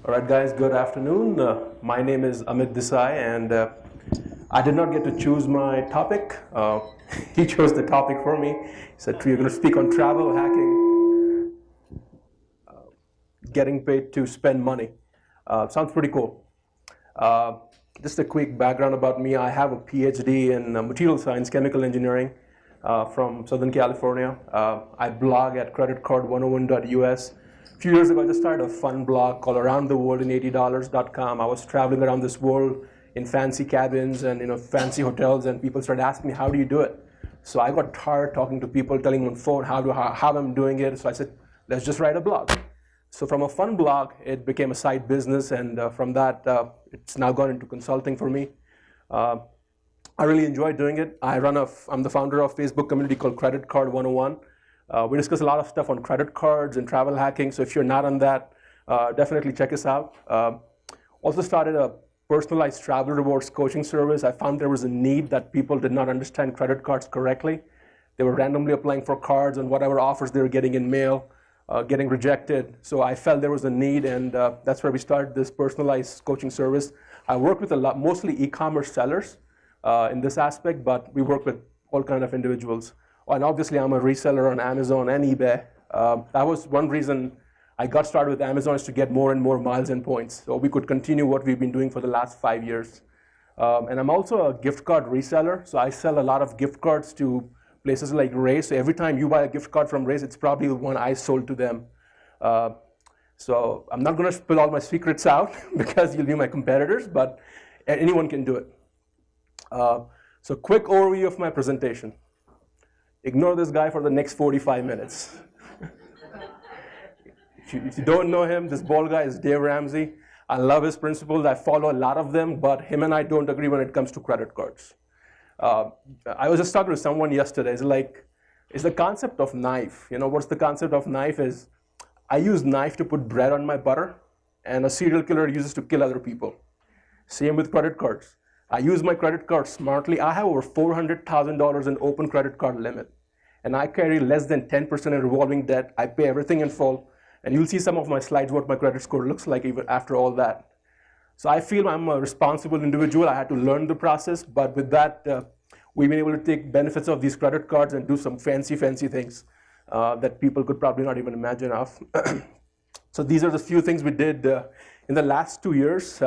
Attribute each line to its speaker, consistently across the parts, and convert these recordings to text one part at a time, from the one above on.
Speaker 1: All right, guys, good afternoon. My name is Amit Desai, and I did not get to choose my topic. He chose the topic for me. He said, you're going to speak on travel, hacking, getting paid to spend money. Sounds pretty cool. Just a quick background about me. I have a PhD in material science, chemical engineering from Southern California. I blog at creditcard101.us. A few years ago, I just started a fun blog called aroundtheworldin80dollars.com. I was traveling around this world in fancy cabins and fancy hotels, and people started asking me, how do you do it? So I got tired talking to people, telling them on phone how I'm doing it. So I said, let's just write a blog. So from a fun blog, it became a side business, and from that, it's now gone into consulting for me. I really enjoy doing it. I'm the founder of a Facebook community called Credit Card 101. We discuss a lot of stuff on credit cards and travel hacking, so if you're not on that, definitely check us out. Also started a personalized travel rewards coaching service. I found there was a need that people did not understand credit cards correctly. They were randomly applying for cards and whatever offers they were getting in mail, getting rejected. So I felt there was a need, and that's where we started this personalized coaching service. I work with mostly e-commerce sellers in this aspect, but we work with all kinds of individuals. And obviously, I'm a reseller on Amazon and eBay. That was one reason I got started with Amazon, is to get more and more miles and points, so we could continue what we've been doing for the last 5 years. And I'm also a gift card reseller, so I sell a lot of gift cards to places like Ray. So every time you buy a gift card from Ray, it's probably the one I sold to them. So I'm not going to spill all my secrets out because you'll be my competitors, but anyone can do it. So quick overview of my presentation. Ignore this guy for the next 45 minutes. If you don't know him, this bald guy is Dave Ramsey. I love his principles. I follow a lot of them, but him and I don't agree when it comes to credit cards. I was just talking to someone yesterday. It's the concept of knife. What's the concept of knife is, I use knife to put bread on my butter, and a serial killer uses to kill other people. Same with credit cards. I use my credit card smartly. I have over $400,000 in open credit card limit, and I carry less than 10% in revolving debt. I pay everything in full, and you'll see some of my slides what my credit score looks like even after all that. So I feel I'm a responsible individual. I had to learn the process, but with that, we've been able to take benefits of these credit cards and do some fancy things that people could probably not even imagine of. So these are the few things we did in the last 2 years.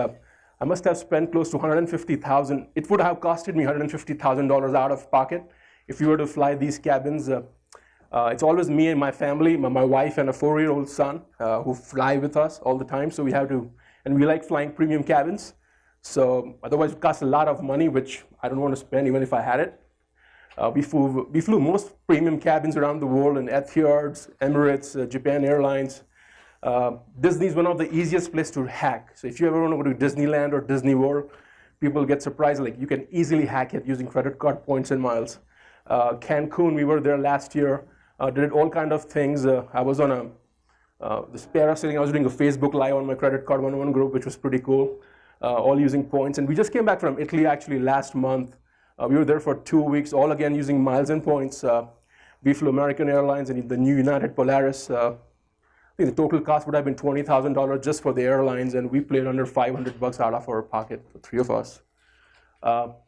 Speaker 1: I must have spent close to $150,000. It would have costed me $150,000 out of pocket if you were to fly these cabins. It's always me and my family, my wife and a 4-year-old son who fly with us all the time. So we have to, and we like flying premium cabins. So otherwise it costs a lot of money, which I don't want to spend even if I had it. We flew most premium cabins around the world in Etihad, Emirates, Japan Airlines. Disney is one of the easiest places to hack. So if you ever want to go to Disneyland or Disney World, people get surprised. Like, you can easily hack it using credit card points and miles. Cancun, we were there last year. Did all kind of things. I was on this parasailing. I was doing a Facebook Live on my Credit Card 101 group, which was pretty cool. All using points. And we just came back from Italy actually last month. We were there for 2 weeks, all again using miles and points. We flew American Airlines and the new United Polaris. I think the total cost would have been $20,000 just for the airlines, and we played under $500 out of our pocket, the 3 of us.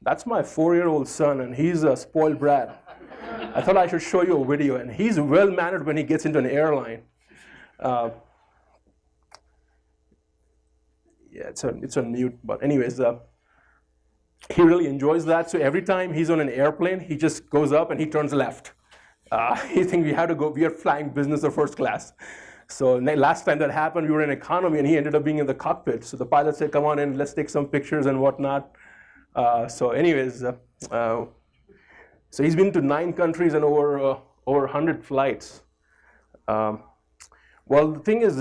Speaker 1: That's my 4-year-old son, and he's a spoiled brat. I thought I should show you a video, and he's well-mannered when he gets into an airline. Yeah, it's on mute, but anyways, he really enjoys that. So every time he's on an airplane, he just goes up and he turns left. He thinks we are flying business or first class. So last time that happened, we were in economy, and he ended up being in the cockpit. So the pilot said, come on in, let's take some pictures and whatnot. So anyways, so he's been to 9 countries and over 100 flights. Well, the thing is,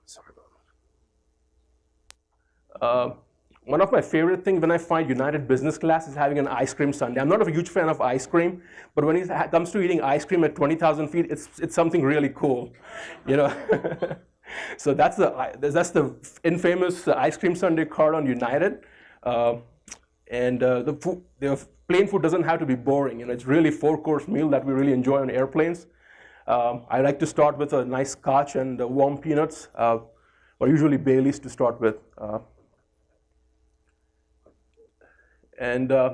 Speaker 1: sorry about that. One of my favorite things when I find United Business Class is having an ice cream sundae. I'm not a huge fan of ice cream, but when it comes to eating ice cream at 20,000 feet, it's something really cool, So that's the infamous ice cream sundae card on United, and the plane food doesn't have to be boring. It's really 4-course meal that we really enjoy on airplanes. I like to start with a nice scotch and warm peanuts, or usually Baileys to start with.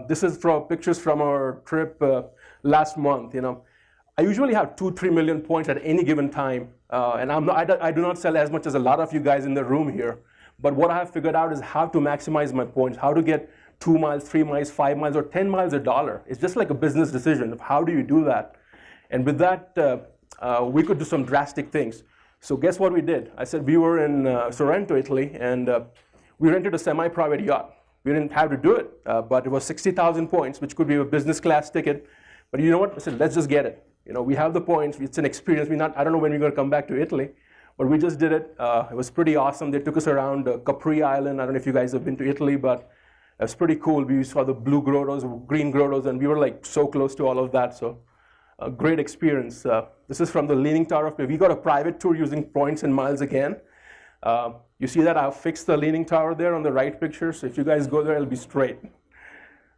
Speaker 1: This is from pictures from our trip last month. I usually have 2-3 million points at any given time, and I do not sell as much as a lot of you guys in the room here. But what I have figured out is how to maximize my points, how to get 2 miles, 3 miles, 5 miles, or 10 miles $1. It's just like a business decision of how do you do that. And with that, we could do some drastic things. So guess what we did? I said we were in Sorrento, Italy, and we rented a semi-private yacht. We didn't have to do it, but it was 60,000 points, which could be a business class ticket. But you know what? I said, let's just get it. We have the points. It's an experience. I don't know when we're going to come back to Italy, but we just did it. It was pretty awesome. They took us around Capri Island. I don't know if you guys have been to Italy, but it was pretty cool. We saw the blue grottos, green grottos, and we were like so close to all of that. So a great experience. This is from the Leaning Tower of Pisa. We got a private tour using points and miles again. You see that I've fixed the Leaning Tower there on the right picture. So if you guys go there, it'll be straight.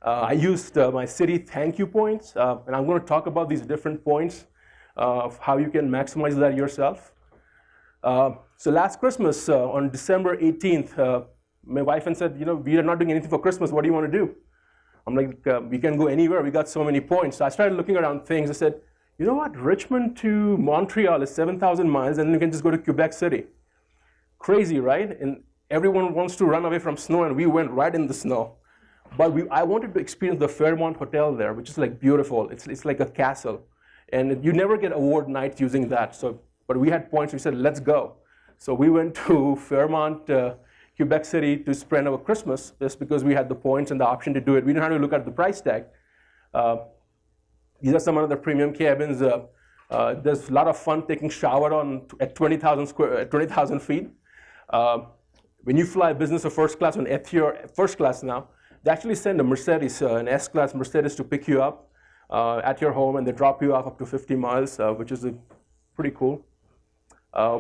Speaker 1: I used my city thank you points, and I'm going to talk about these different points of how you can maximize that yourself. So last Christmas, on December 18th, my wife said, we are not doing anything for Christmas. What do you want to do? I'm like, we can go anywhere. We got so many points. So I started looking around things. I said, you know what? Richmond to Montreal is 7,000 miles, and then you can just go to Quebec City. Crazy, right? And everyone wants to run away from snow, and we went right in the snow. But I wanted to experience the Fairmont Hotel there, which is like beautiful. It's like a castle. And you never get award nights using that. But we had points. We said, let's go. So we went to Fairmont, Quebec City to spend our Christmas just because we had the points and the option to do it. We didn't have to look at the price tag. These are some of the premium cabins. There's a lot of fun taking shower at 20,000 feet. When you fly business or first class on Etihad first class now, they actually send a Mercedes, an S-Class Mercedes to pick you up at your home, and they drop you off up to 50 miles, which is pretty cool.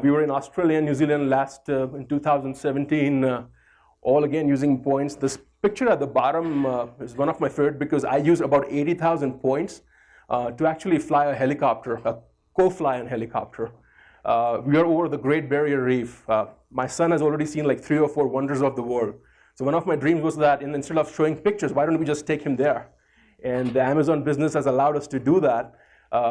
Speaker 1: We were in Australia and New Zealand in 2017, all again using points. This picture at the bottom is one of my favorite because I used about 80,000 points to actually fly a helicopter, co-fly a helicopter. We are over the Great Barrier Reef. My son has already seen like 3 or 4 wonders of the world. So one of my dreams was that instead of showing pictures, why don't we just take him there? And the Amazon business has allowed us to do that.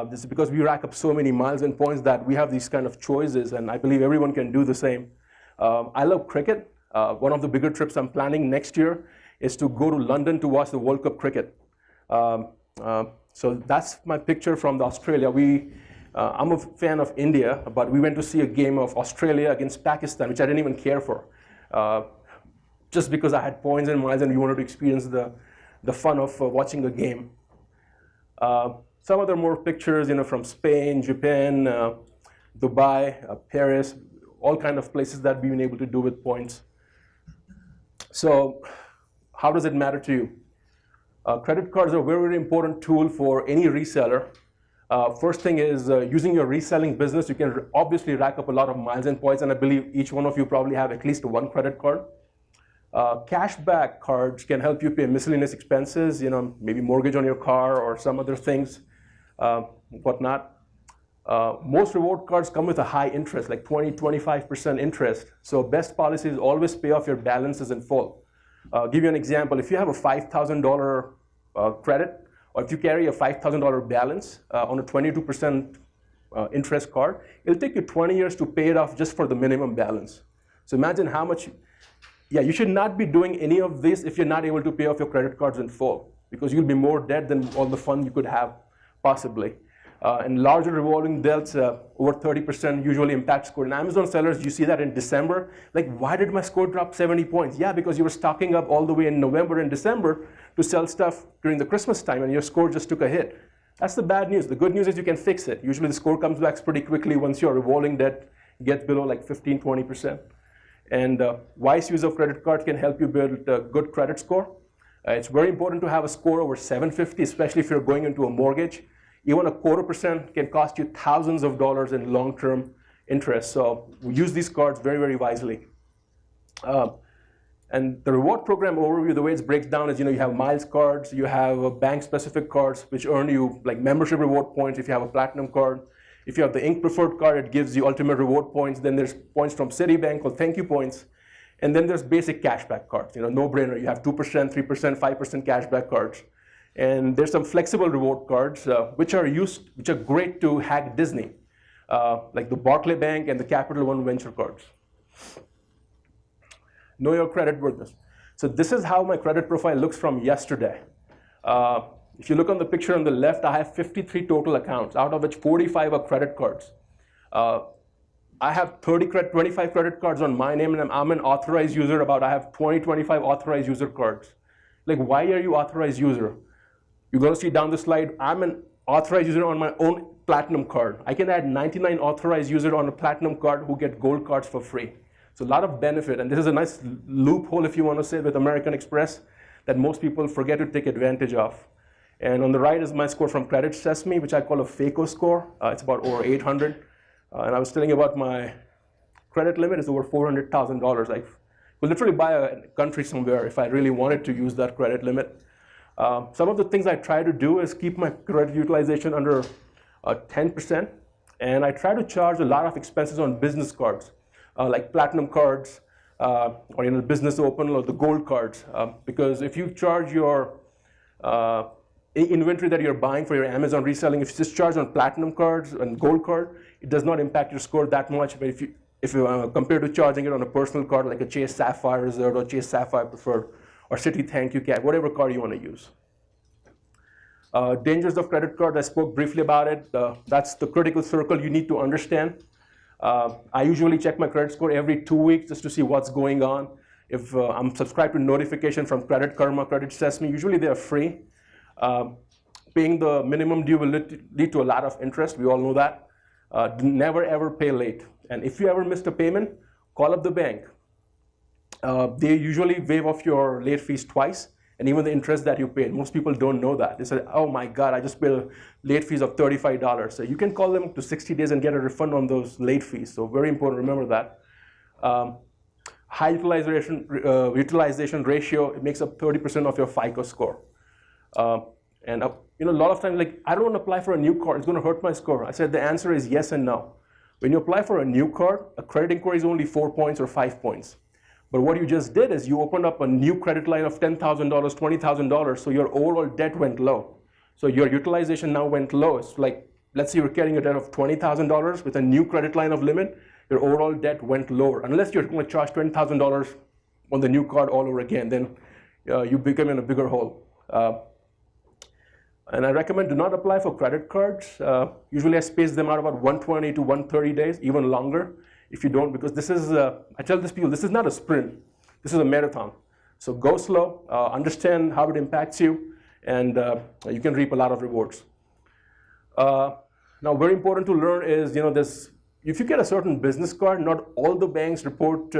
Speaker 1: This is because we rack up so many miles and points that we have these kind of choices, and I believe everyone can do the same. I love cricket. One of the bigger trips I'm planning next year is to go to London to watch the World Cup cricket. So that's my picture from Australia. I'm a fan of India, but we went to see a game of Australia against Pakistan, which I didn't even care for. Just because I had points and miles and we wanted to experience the fun of watching a game. Some other more pictures, from Spain, Japan, Dubai, Paris, all kind of places that we've been able to do with points. So how does it matter to you? Credit cards are a very, very important tool for any reseller. First thing is using your reselling business, you can obviously rack up a lot of miles and points, and I believe each one of you probably have at least one credit card. Cashback cards can help you pay miscellaneous expenses, maybe mortgage on your car or some other things, whatnot. Most reward cards come with a high interest, like 20-25% interest. So best policy is always pay off your balances in full. Give you an example. If you have a $5,000 credit, or if you carry a $5,000 balance on a 22% interest card, it'll take you 20 years to pay it off just for the minimum balance. So imagine how much. Yeah, you should not be doing any of this if you're not able to pay off your credit cards in full, because you'll be more debt than all the fun you could have, possibly. And larger revolving debts, over 30% usually impact score. In Amazon sellers, you see that in December. Like, why did my score drop 70 points? Yeah, because you were stocking up all the way in November and December to sell stuff during the Christmas time, and your score just took a hit. That's the bad news. The good news is you can fix it. Usually the score comes back pretty quickly once your revolving debt gets below like 15-20%. And wise use of credit cards can help you build a good credit score. It's very important to have a score over 750, especially if you're going into a mortgage. Even a 0.25% can cost you thousands of dollars in long-term interest. So we use these cards very, very wisely. And the reward program overview, the way it breaks down is, you have miles cards, you have bank-specific cards, which earn you like membership reward points if you have a platinum card. If you have the Ink Preferred card, it gives you ultimate reward points. Then there's points from Citibank called thank you points. And then there's basic cashback cards, no-brainer. You have 2%, 3%, 5% cashback cards. And there's some flexible reward cards, which are great to hack Disney, like the Barclay Bank and the Capital One Venture cards. Know your credit worthiness. So this is how my credit profile looks from yesterday. If you look on the picture on the left, I have 53 total accounts, out of which 45 are credit cards. I have 25 credit cards on my name, and I'm an authorized user. I have 25 authorized user cards. Like, why are you authorized user? You're going to see down the slide, I'm an authorized user on my own platinum card. I can add 99 authorized users on a platinum card who get gold cards for free. So a lot of benefit, and this is a nice loophole, if you want to say, with American Express that most people forget to take advantage of. And on the right is my score from Credit Sesame, which I call a FACO score. It's about over 800. And I was telling you about my credit limit is over $400,000. I could literally buy a country somewhere if I really wanted to use that credit limit. Some of the things I try to do is keep my credit utilization under 10%. And I try to charge a lot of expenses on business cards, like platinum cards, or business open, or the gold cards. Because if you charge your inventory that you're buying for your Amazon reselling, if you just charge on platinum cards and gold card, it does not impact your score that much. But if you compare to charging it on a personal card like a Chase Sapphire Reserve or Chase Sapphire Preferred or Citi Thank You Card, whatever card you want to use. Dangers of credit cards, I spoke briefly about it. That's the critical circle you need to understand. I usually check my credit score every 2 weeks just to see what's going on. If I'm subscribed to notification from Credit Karma, Credit Sesame, usually they are free. Paying the minimum due will lead to a lot of interest. We all know that. Never ever pay late. And if you ever missed a payment, call up the bank. They usually waive off your late fees twice, and even the interest that you paid. Most people don't know that. They say, oh my God, I just paid late fees of $35. So you can call them to 60 days and get a refund on those late fees. So very important, remember that. High utilization ratio, it makes up 30% of your FICO score. And a lot of times, like, I don't want to apply for a new card. It's going to hurt my score. I said the answer is yes and no. When you apply for a new card, a credit inquiry is only 4 points or 5 points. But what you just did is you opened up a new credit line of $10,000, $20,000, so your overall debt went low. So your utilization now went low. It's like, let's say you're carrying a debt of $20,000 with a new credit line of limit, your overall debt went lower. Unless you're going to charge $20,000 on the new card all over again, then you become in a bigger hole. And I recommend do not apply for credit cards. Usually I space them out about 120 to 130 days, even longer if you don't, because this is, I tell these people, this is not a sprint. This is a marathon. So go slow, understand how it impacts you, and you can reap a lot of rewards. Now, very important to learn is, if you get a certain business card, not all the banks report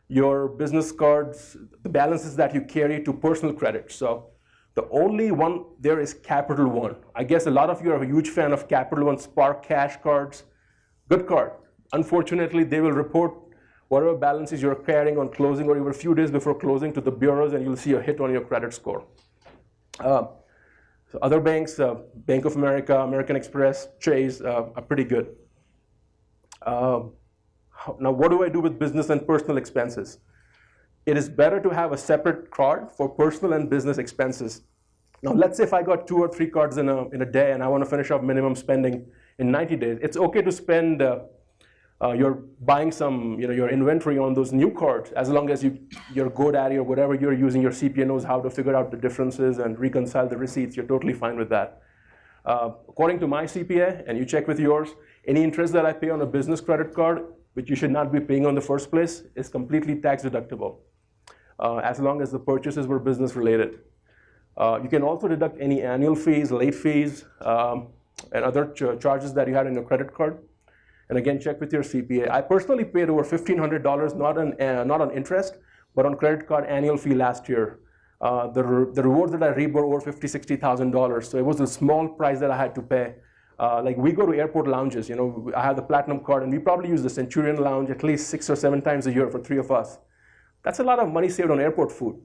Speaker 1: your business cards, the balances that you carry to personal credit. So the only one there is Capital One. I guess a lot of you are a huge fan of Capital One Spark Cash cards. Good card. Unfortunately, they will report whatever balances you're carrying on closing or even a few days before closing to the bureaus, and you'll see a hit on your credit score. So other banks, Bank of America, American Express, Chase, are pretty good. Now, what do I do with business and personal expenses? It is better to have a separate card for personal and business expenses. Now, let's say if I got 2 or 3 cards in a day and I want to finish off minimum spending in 90 days, it's okay to spend, you're buying some, your inventory on those new cards, as long as your GoDaddy or whatever you're using, your CPA knows how to figure out the differences and reconcile the receipts. You're totally fine with that. According to my CPA, and you check with yours, any interest that I pay on a business credit card, which you should not be paying on the first place, is completely tax deductible, as long as the purchases were business related. You can also deduct any annual fees, late fees, and other charges that you had in your credit card. And again, check with your CPA. I personally paid over $1,500, not on interest, but on credit card annual fee last year. The rewards that I reaped were over $50,000, $60,000. So it was a small price that I had to pay. Like we go to airport lounges, I have the platinum card, and we probably use the Centurion Lounge at least 6 or 7 times a year for 3 of us. That's a lot of money saved on airport food,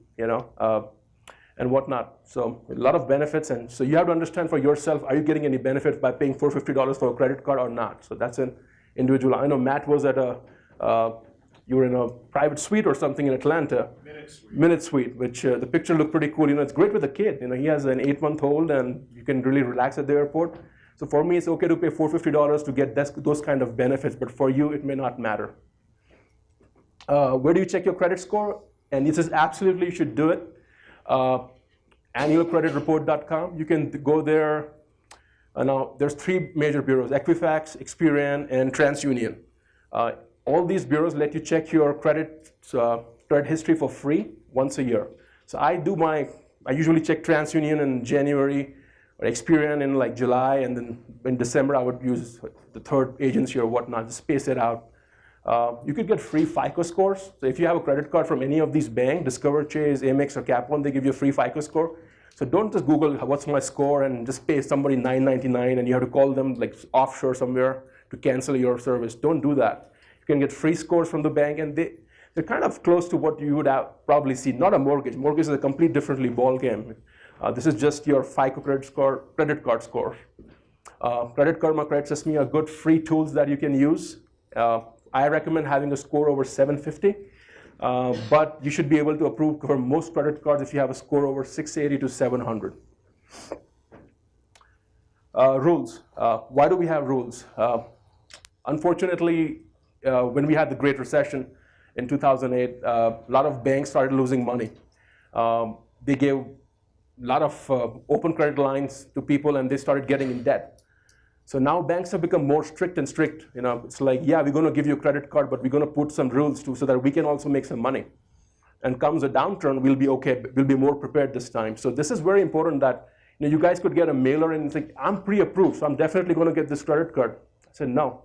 Speaker 1: and whatnot. So a lot of benefits, and so you have to understand for yourself, are you getting any benefit by paying $450 for a credit card or not? So that's an individual. I know Matt was at you were in a private suite or something in Atlanta. Minute Suite, which the picture looked pretty cool. It's great with a kid. He has an 8-month-old, and you can really relax at the airport. So for me, it's okay to pay $450 to get those kind of benefits, but for you, it may not matter. Where do you check your credit score? And this is absolutely, you should do it. Annualcreditreport.com. You can go there. Now, there's 3 major bureaus: Equifax, Experian, and TransUnion. All these bureaus let you check your credit history for free once a year. So I usually check TransUnion in January, or Experian in like July, and then in December I would use the third agency or whatnot, just space it out. You could get free FICO scores. So if you have a credit card from any of these banks, Discover, Chase, Amex, or Cap One, they give you a free FICO score. So don't just Google what's my score and just pay somebody $9.99 and you have to call them like offshore somewhere to cancel your service. Don't do that. You can get free scores from the bank, and they're kind of close to what you would have probably seen. Not a mortgage. Mortgage is a complete differently ball game. This is just your FICO credit card score. Credit Karma, Credit Sesame are good free tools that you can use. I recommend having a score over 750, but you should be able to approve for most credit cards if you have a score over 680 to 700. Rules. Why do we have rules? Unfortunately, when we had the Great Recession in 2008, a lot of banks started losing money. They gave a lot of open credit lines to people, and they started getting in debt. So now banks have become more strict and strict. It's like, yeah, we're going to give you a credit card, but we're going to put some rules too so that we can also make some money. And comes a downturn, we'll be okay. We'll be more prepared this time. So this is very important that you guys could get a mailer and think, I'm pre-approved, so I'm definitely going to get this credit card. I said, no.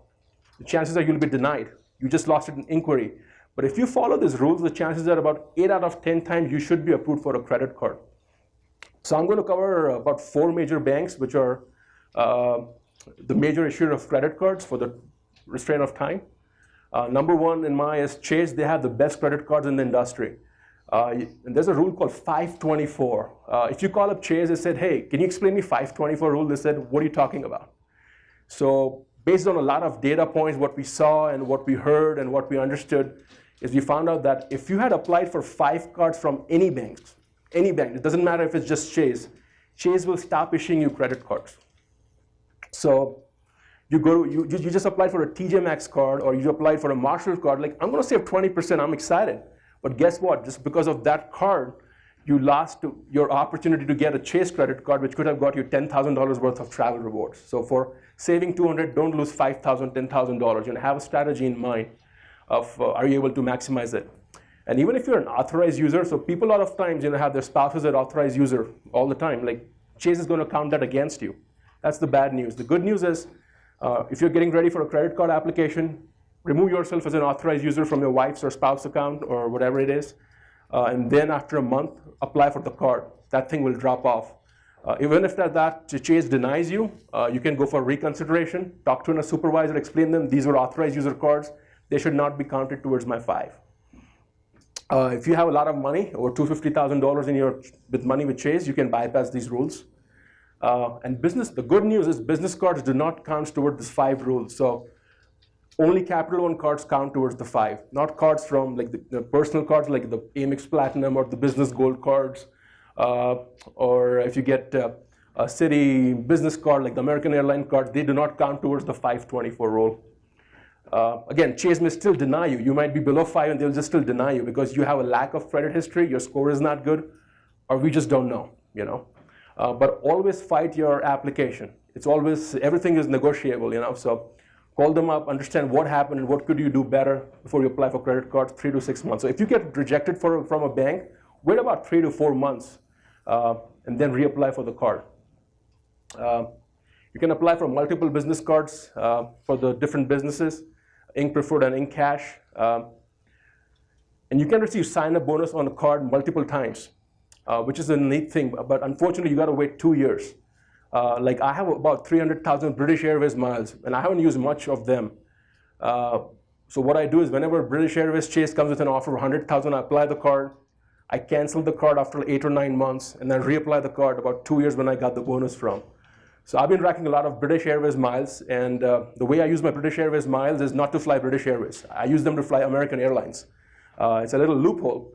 Speaker 1: The chances are you'll be denied. You just lost an inquiry. But if you follow these rules, the chances are about 8 out of 10 times you should be approved for a credit card. So I'm going to cover about 4 major banks, which are the major issuer of credit cards for the restraint of time. Number 1 in my is Chase. They have the best credit cards in the industry. And there's a rule called 524. If you call up Chase and said, hey, can you explain me 524 rule? They said, what are you talking about? So based on a lot of data points, what we saw and what we heard and what we understood, is we found out that if you had applied for 5 cards from any bank, it doesn't matter if it's just Chase, Chase will stop issuing you credit cards. So you just applied for a TJ Maxx card, or you applied for a Marshall card, like, I'm going to save 20%, I'm excited. But guess what? Just because of that card, you lost your opportunity to get a Chase credit card, which could have got you $10,000 worth of travel rewards. So for saving $200, don't lose $5,000, $10,000. Have a strategy in mind of are you able to maximize it. And even if you're an authorized user, so people a lot of times have their spouses as authorized user all the time. Like, Chase is going to count that against you. That's the bad news. The good news is, if you're getting ready for a credit card application, remove yourself as an authorized user from your wife's or spouse account or whatever it is. And then after a month, apply for the card. That thing will drop off. Even if that Chase denies you, you can go for reconsideration, talk to a supervisor, explain them these were authorized user cards. They should not be counted towards my 5. If you have a lot of money, over $250,000 with money with Chase, you can bypass these rules. And the good news is business cards do not count towards these 5 rules. So only Capital One cards count towards the 5, not cards from like the personal cards like the Amex Platinum or the Business Gold cards, or if you get a Citi business card like the American Airline cards, they do not count towards the 524 rule. Again, Chase may still deny you. You might be below 5 and they'll just still deny you because you have a lack of credit history, your score is not good, or we just don't know, But always fight your application. It's always, everything is negotiable, So call them up, understand what happened and what could you do better before you apply for credit cards, 3 to 6 months. So if you get rejected from a bank, wait about 3 to 4 months and then reapply for the card. You can apply for multiple business cards for the different businesses, Inc. Preferred and Inc. Cash. And you can receive sign-up bonus on a card multiple times, which is a neat thing. But unfortunately, you got to wait 2 years. Like I have about 300,000 British Airways miles, and I haven't used much of them. So what I do is whenever British Airways Chase comes with an offer of 100,000, I apply the card. I canceled the card after 8 or 9 months, and then reapplied the card about 2 years when I got the bonus from. So I've been racking a lot of British Airways miles, and the way I use my British Airways miles is not to fly British Airways. I use them to fly American Airlines. It's a little loophole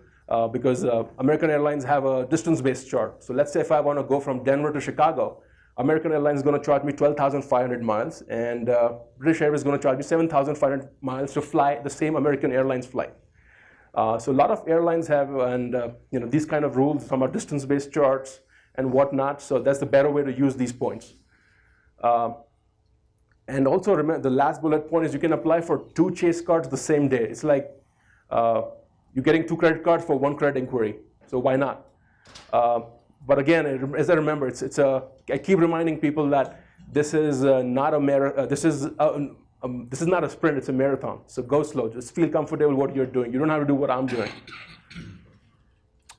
Speaker 1: because American Airlines have a distance-based charge. So let's say if I want to go from Denver to Chicago, American Airlines is going to charge me 12,500 miles, and British Airways is going to charge me 7,500 miles to fly the same American Airlines flight. So a lot of airlines have these kind of rules from our distance-based charts and whatnot. So that's the better way to use these points. And also remember, the last bullet point is you can apply for 2 chase cards the same day. It's like you're getting 2 credit cards for 1 credit inquiry. So why not? But again, as I remember, I keep reminding people that this is not a marathon. This is not a sprint. It's a marathon. So go slow. Just feel comfortable what you're doing. You don't have to do what I'm doing.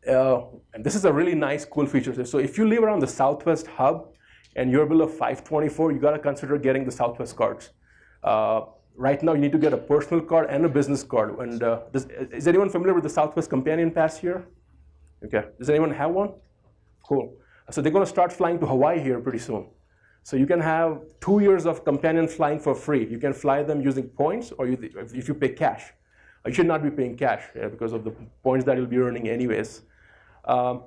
Speaker 1: And this is a really nice, cool feature. So if you live around the Southwest hub and you're below 524, you got to consider getting the Southwest cards. Right now, you need to get a personal card and a business card. And is anyone familiar with the Southwest Companion Pass here? Okay. Does anyone have one? Cool. So they're going to start flying to Hawaii here pretty soon. So you can have 2 years of companion flying for free. You can fly them using points, or if you pay cash. You should not be paying cash because of the points that you'll be earning anyways. The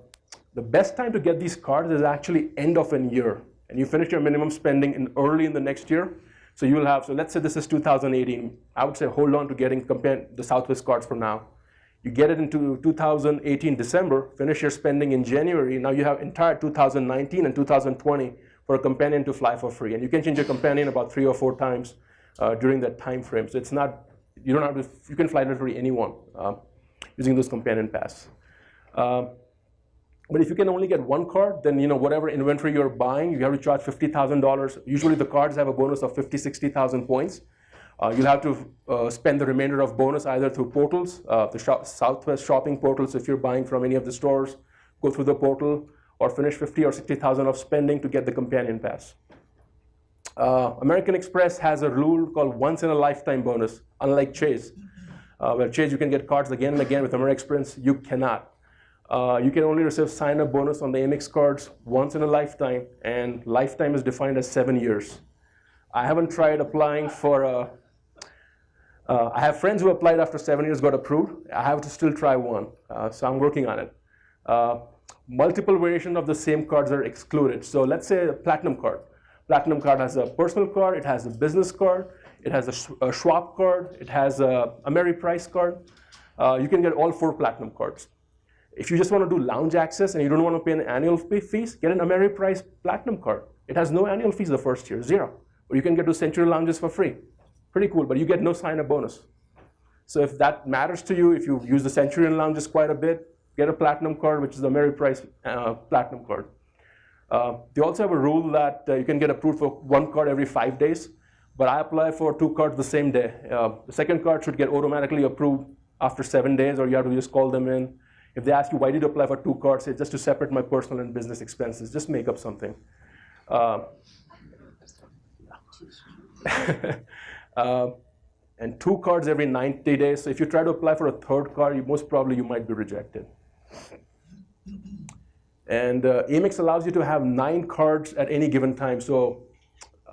Speaker 1: best time to get these cards is actually end of an year. And you finish your minimum spending early in the next year. So you will have, so let's say this is 2018. I would say hold on to getting the Southwest cards for now. You get it into 2018 December, finish your spending in January. Now you have entire 2019 and 2020 for a companion to fly for free. And you can change your companion about 3 or 4 times during that time frame. So it's not, you don't have to, you can fly literally anyone using those companion pass. But if you can only get 1 card, then whatever inventory you're buying, you have to charge $50,000. Usually the cards have a bonus of 60,000 points. You'll have to spend the remainder of bonus either through portals, the Southwest shopping portals. If you're buying from any of the stores, go through the portal, or finish 50 or 60,000 of spending to get the companion pass. American Express has a rule called once in a lifetime bonus, unlike Chase. Where Chase you can get cards again and again, with American Express you cannot. You can only receive sign-up bonus on the Amex cards once in a lifetime, and lifetime is defined as 7 years. I haven't tried applying for I have friends who applied after 7 years, got approved. I have to still try one, so I'm working on it. Multiple variations of the same cards are excluded. So let's say a Platinum card. Platinum card has a personal card, it has a business card, it has a Schwab card, it has a Ameriprice card. You can get all 4 Platinum cards. If you just want to do lounge access and you don't want to pay an annual fees, get an Ameriprice Platinum card. It has no annual fees the first year, 0. Or you can get to Century Lounges for free. Pretty cool, but you get no sign-up bonus. So if that matters to you, if you use the Centurion Lounges quite a bit, get a Platinum card, which is the Ameriprice Platinum card. They also have a rule that you can get approved for 1 card every 5 days, but I apply for 2 cards the same day. The second card should get automatically approved after 7 days, or you have to just call them in. If they ask you, why did you apply for 2 cards, say, just to separate my personal and business expenses. Just make up something. And 2 cards every 90 days. So if you try to apply for a 3rd card, most probably you might be rejected. And Amex allows you to have 9 cards at any given time. So,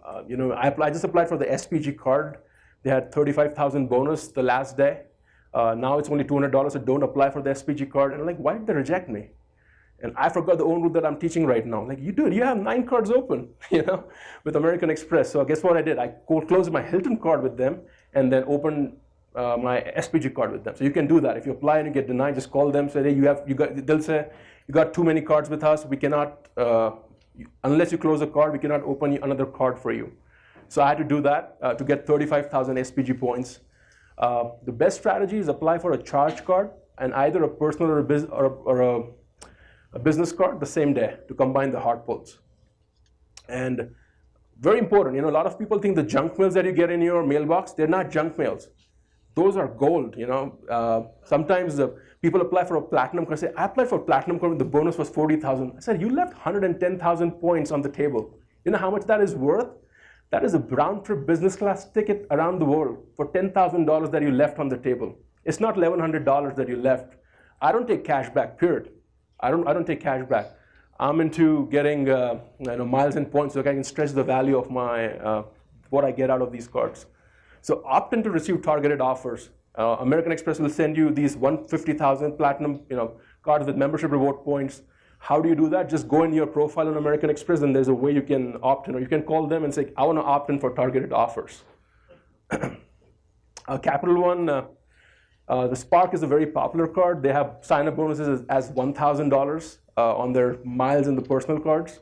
Speaker 1: I just applied for the SPG card. They had 35,000 bonus the last day. Now it's only $200, so don't apply for the SPG card. And I'm like, why did they reject me? And I forgot the own rule that I'm teaching right now. Like, you have 9 cards open, with American Express. So guess what I did? I closed my Hilton card with them and then opened my SPG card with them. So you can do that. If you apply and you get denied, just call them. Say, hey, they'll say, you got too many cards with us. We cannot, unless you close a card, we cannot open another card for you. So I had to do that to get 35,000 SPG points. The best strategy is apply for a charge card and either a personal or a business card the same day to combine the hard pulls. And very important, a lot of people think the junk mails that you get in your mailbox, they're not junk mails. Those are gold, Sometimes people apply for a platinum card, say, I applied for a platinum card, the bonus was 40,000. I said, you left 110,000 points on the table. You know how much that is worth? That is a round trip business class ticket around the world for $10,000 that you left on the table. It's not $1,100 that you left. I don't take cash back, period. I don't take cash back. I'm into getting miles and points so I can stretch the value of my what I get out of these cards. So opt in to receive targeted offers. American Express will send you these 150,000 platinum cards with membership reward points. How do you do that? Just go in your profile on American Express, and there's a way you can opt in, or you can call them and say, I want to opt in for targeted offers. Capital One, the Spark is a very popular card. They have sign-up bonuses as $1,000 on their miles in the personal cards.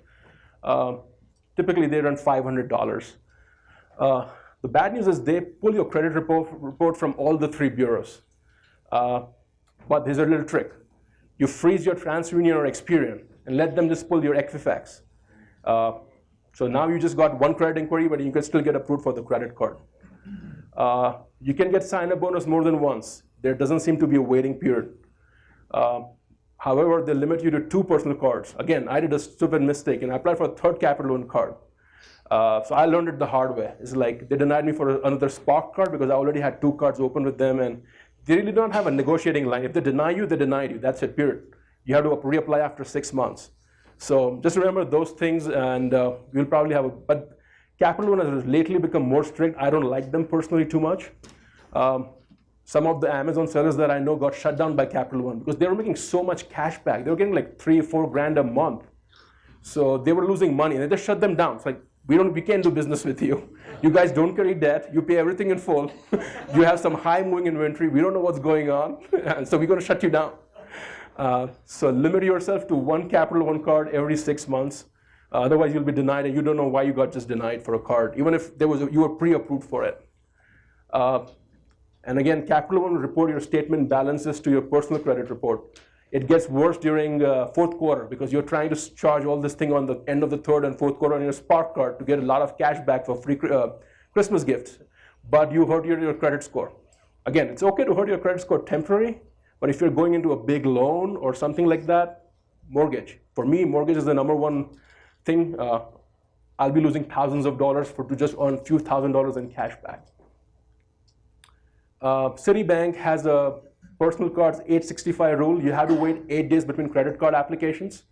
Speaker 1: Typically, they run $500. The bad news is they pull your credit report from all the 3 bureaus. But there's a little trick. You freeze your TransUnion or Experian and let them just pull your Equifax. So now you just got 1 credit inquiry, but you can still get approved for the credit card. You can get sign-up bonus more than once. There doesn't seem to be a waiting period. However, they limit you to 2 personal cards. Again, I did a stupid mistake, and I applied for a 3rd Capital One card. So I learned it the hard way. It's like they denied me for another Spark card because I already had 2 cards open with them, and they really don't have a negotiating line. If they deny you, they denied you. That's it, period. You have to reapply after 6 months. So just remember those things, and you'll probably have but Capital One has lately become more strict. I don't like them personally too much. Some of the Amazon sellers that I know got shut down by Capital One because they were making so much cash back. They were getting like $3-4 grand a month. So they were losing money, and they just shut them down. It's like, we can't do business with you. You guys don't carry debt. You pay everything in full. You have some high moving inventory. We don't know what's going on, and so we're going to shut you down. So limit yourself to 1 Capital One card every 6 months. Otherwise, you'll be denied, and you don't know why you got just denied for a card, even if you were pre-approved for it. And again, Capital One will report your statement balances to your personal credit report. It gets worse during 4th quarter because you're trying to charge all this thing on the end of the 3rd and 4th quarter on your Spark card to get a lot of cash back for free Christmas gifts. But you hurt your credit score. Again, it's okay to hurt your credit score temporary, but if you're going into a big loan or something like that, mortgage. For me, mortgage is the #1 thing. I'll be losing thousands of dollars to just earn a few $1,000s in cash back. Citibank has a personal cards 865 rule. You have to wait 8 days between credit card applications.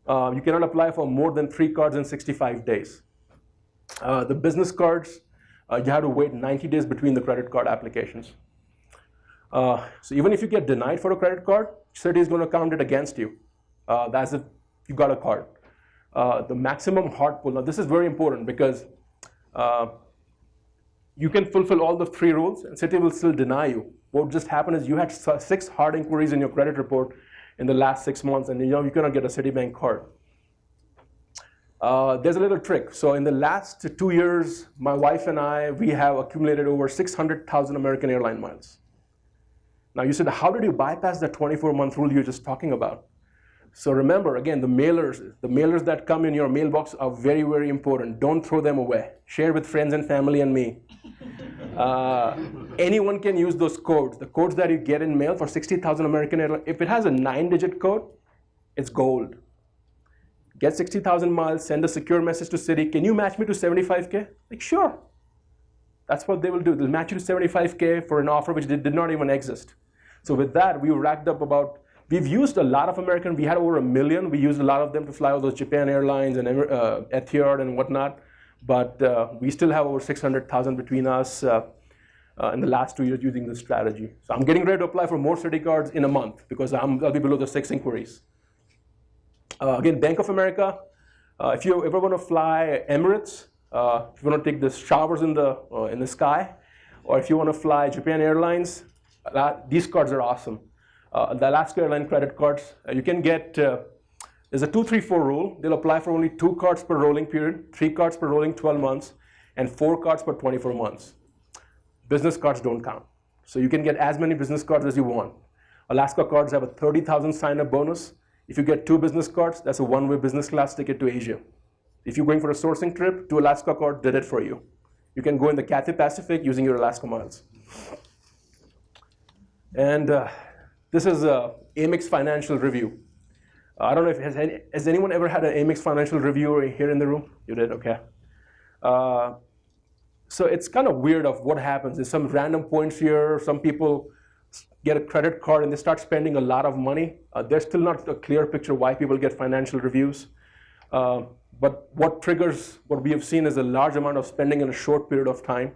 Speaker 1: You cannot apply for more than 3 cards in 65 days. The business cards, you have to wait 90 days between the credit card applications. So even if you get denied for a credit card, Citi is going to count it against you. That's if you got a card. The maximum hard pull. Now this is very important because you can fulfill all the 3 rules and Citi will still deny you. What just happened is you had 6 hard inquiries in your credit report in the last 6 months, and you cannot get a Citibank card. There's a little trick. So in the last 2 years, my wife and we have accumulated over 600,000 American airline miles. Now you said, how did you bypass that 24-month rule you were just talking about? So remember, again, the mailers that come in your mailbox are very, very important. Don't throw them away. Share with friends and family and me. Anyone can use those codes. The codes that you get in mail for 60,000 American Airlines, if it has a 9-digit code, it's gold. Get 60,000 miles, send a secure message to Citi. Can you match me to 75K? Like, sure. That's what they will do. They'll match you to 75K for an offer which did not even exist. So with that, we racked up we've used a lot of American. We had over 1 million. We used a lot of them to fly all those Japan Airlines and Etihad and whatnot. But we still have over 600,000 between us in the last 2 years using this strategy. So I'm getting ready to apply for more Citi cards in a month because I'll be below the 6 inquiries. Again, Bank of America, if you ever want to fly Emirates, if you want to take the showers in the sky, or if you want to fly Japan Airlines, these cards are awesome. The Alaska Airline credit cards, you can get, there's a 2-3-4 rule. They'll apply for only 2 cards per rolling period, 3 cards per rolling 12 months, and 4 cards per 24 months. Business cards don't count. So you can get as many business cards as you want. Alaska cards have a 30,000 sign-up bonus. If you get 2 business cards, that's a one-way business class ticket to Asia. If you're going for a sourcing trip, 2 Alaska cards did it for you. You can go in the Cathay Pacific using your Alaska miles. And this is Amex Financial Review. I don't know if has anyone ever had an Amex Financial Review here in the room? You did, okay. So it's kind of weird of what happens. There's some random points here. Some people get a credit card and they start spending a lot of money, there's still not a clear picture why people get financial reviews. But what triggers what we have seen is a large amount of spending in a short period of time,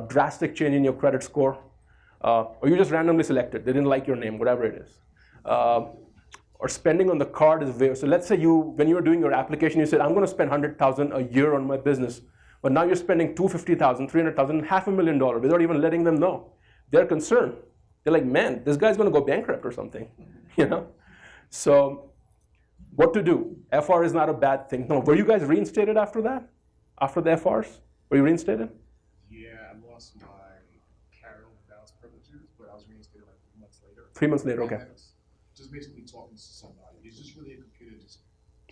Speaker 1: drastic change in your credit score, or you just randomly selected, they didn't like your name, whatever it is. Or spending on the card is very, so let's say when you were doing your application, you said, I'm going to spend $100,000 a year on my business, but now you're spending $250,000, $300,000, $500,000 without even letting them know. They're concerned. They're like, man, this guy's going to go bankrupt or something, you know? So what to do? FR is not a bad thing. No, were you guys reinstated after that? After the FRs? Were you reinstated?
Speaker 2: Yeah, I lost my carry-on balance privileges, but I was reinstated like 3 months later.
Speaker 1: 3 months later, okay.
Speaker 2: Just basically talking to somebody. It's just really a computer just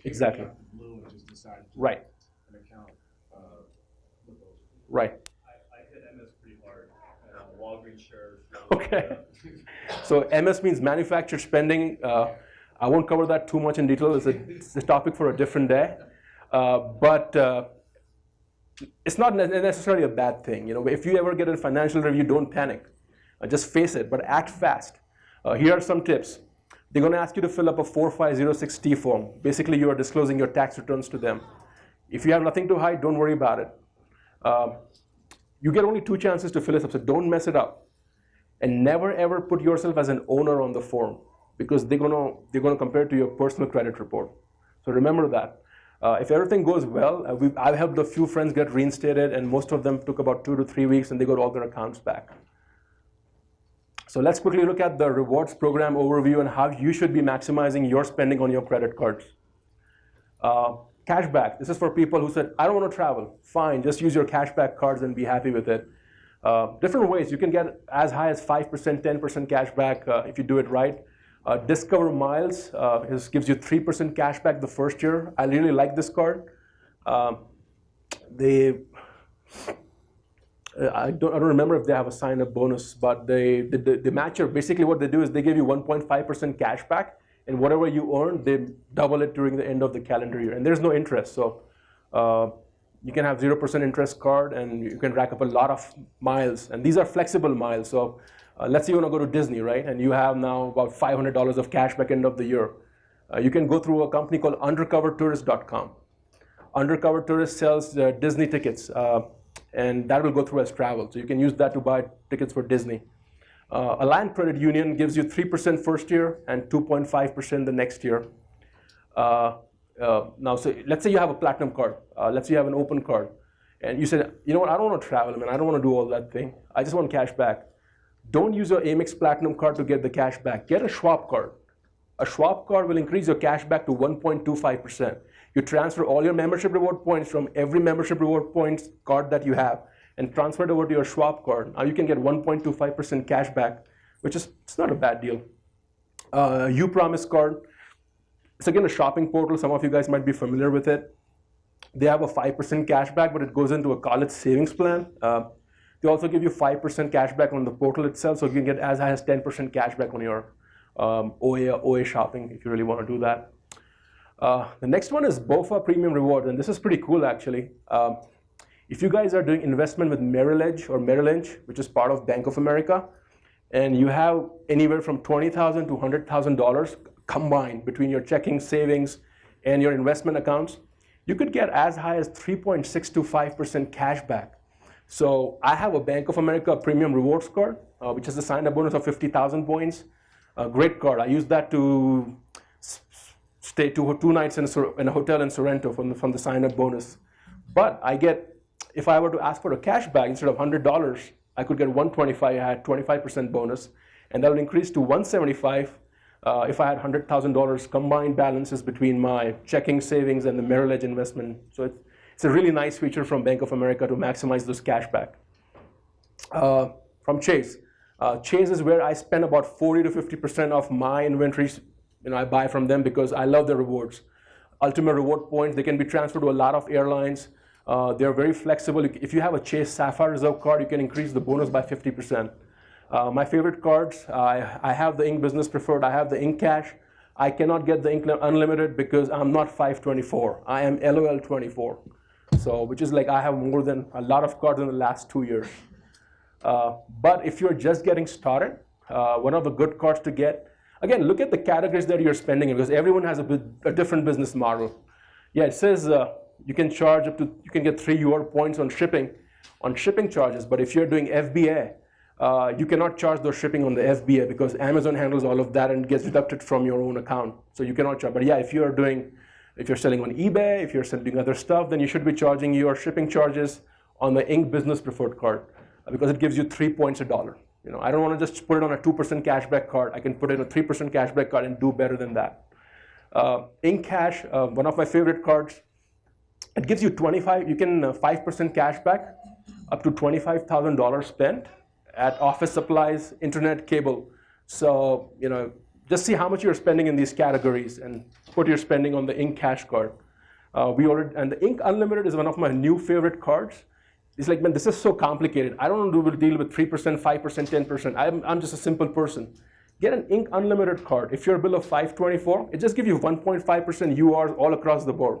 Speaker 1: exactly
Speaker 2: out the blue and just decided to
Speaker 1: right
Speaker 2: an account with those.
Speaker 1: Right.
Speaker 3: I hit MS pretty hard. Walgreens shares.
Speaker 1: Okay. So MS means manufactured spending. I won't cover that too much in detail. It's a topic for a different day. But it's not necessarily a bad thing. You know, if you ever get a financial review, don't panic. Just face it, but act fast. Here are some tips. They're going to ask you to fill up a 4506T form. Basically, you are disclosing your tax returns to them. If you have nothing to hide, don't worry about it. You get only 2 chances to fill it up, so don't mess it up. And never ever put yourself as an owner on the form, because they're gonna compare it to your personal credit report. So remember that. If everything goes well, I've helped a few friends get reinstated, and most of them took about 2 to 3 weeks, and they got all their accounts back. So let's quickly look at the rewards program overview and how you should be maximizing your spending on your credit cards. Cashback. This is for people who said, I don't want to travel. Fine, just use your cashback cards and be happy with it. Different ways. You can get as high as 5%, 10% cashback if you do it right. Discover Miles gives you 3% cashback the first year. I really like this card. I don't remember if they have a sign-up bonus, but they match your, basically what they do is they give you 1.5% cash back, and whatever you earn, they double it during the end of the calendar year. And there's no interest, so you can have 0% interest card, and you can rack up a lot of miles. And these are flexible miles, so let's say you want to go to Disney, right? And you have now about $500 of cash back end of the year. You can go through a company called undercovertourist.com. Undercover Tourist sells Disney tickets. And that will go through as travel. So you can use that to buy tickets for Disney. Alliant Credit Union gives you 3% first year and 2.5% the next year. Now, so let's say you have a platinum card. Let's say you have an open card. And you said, you know what, I don't want to travel, man. I don't want to do all that thing. I just want cash back. Don't use your Amex Platinum card to get the cash back. Get a Schwab card. A Schwab card will increase your cash back to 1.25%. You transfer all your membership reward points from every membership reward points card that you have and transfer it over to your Schwab card. Now you can get 1.25% cash back, which is it's not a bad deal. You Promise card. It's again a shopping portal. Some of you guys might be familiar with it. They have a 5% cash back, but it goes into a college savings plan. They also give you 5% cash back on the portal itself, so you can get as high as 10% cash back on your OA shopping if you really want to do that. The next one is BOFA Premium Rewards, and this is pretty cool actually. If you guys are doing investment with Merrill Lynch, which is part of Bank of America, and you have anywhere from $20,000 to $100,000 combined between your checking, savings, and your investment accounts, you could get as high as 3.625% cash back. So I have a Bank of America Premium Rewards card, which has a sign-up bonus of 50,000 points. A great card. I use that to stay 2 nights in a hotel in Sorrento from the sign-up bonus. But I get, if I were to ask for a cash back instead of $100, I could get $125. I had 25% bonus, and that would increase to $175 if I had $100,000 combined balances between my checking, savings, and the Merrill Lynch investment. So it's a really nice feature from Bank of America to maximize this cash back. From Chase. Chase is where I spend about 40 to 50% of my inventories. I buy from them because I love the rewards. Ultimate reward points, they can be transferred to a lot of airlines. They're very flexible. If you have a Chase Sapphire Reserve card, you can increase the bonus by 50%. My favorite cards, I have the Ink Business Preferred, I have the Ink Cash. I cannot get the Ink Unlimited because I'm not 524. I am LOL 24. So, which is like I have more than a lot of cards in the last 2 years. But if you're just getting started, one of the good cards to get. Again, look at the categories that you're spending in, because everyone has a different business model. Yeah, it says you can charge up to, you can get 3 UR points on shipping charges, but if you're doing FBA, you cannot charge those shipping on the FBA because Amazon handles all of that and gets deducted from your own account. So you cannot charge. But yeah, if you're selling on eBay, if you're doing other stuff, then you should be charging your shipping charges on the Inc. Business Preferred card because it gives you 3 points a dollar. You know, I don't want to just put it on a 2% cashback card. I can put it in a 3% cashback card and do better than that. Inc. Cash, one of my favorite cards. It gives you 5% cashback up to $25,000 spent at office supplies, internet, cable. So, you know, just see how much you're spending in these categories and put your spending on the Inc. Cash card. And the Inc. Unlimited is one of my new favorite cards. It's like, man, this is so complicated. I don't want to deal with 3%, 5%, 10%. I'm just a simple person. Get an Inc. Unlimited card. If you're below 524, it just gives you 1.5% URs all across the board.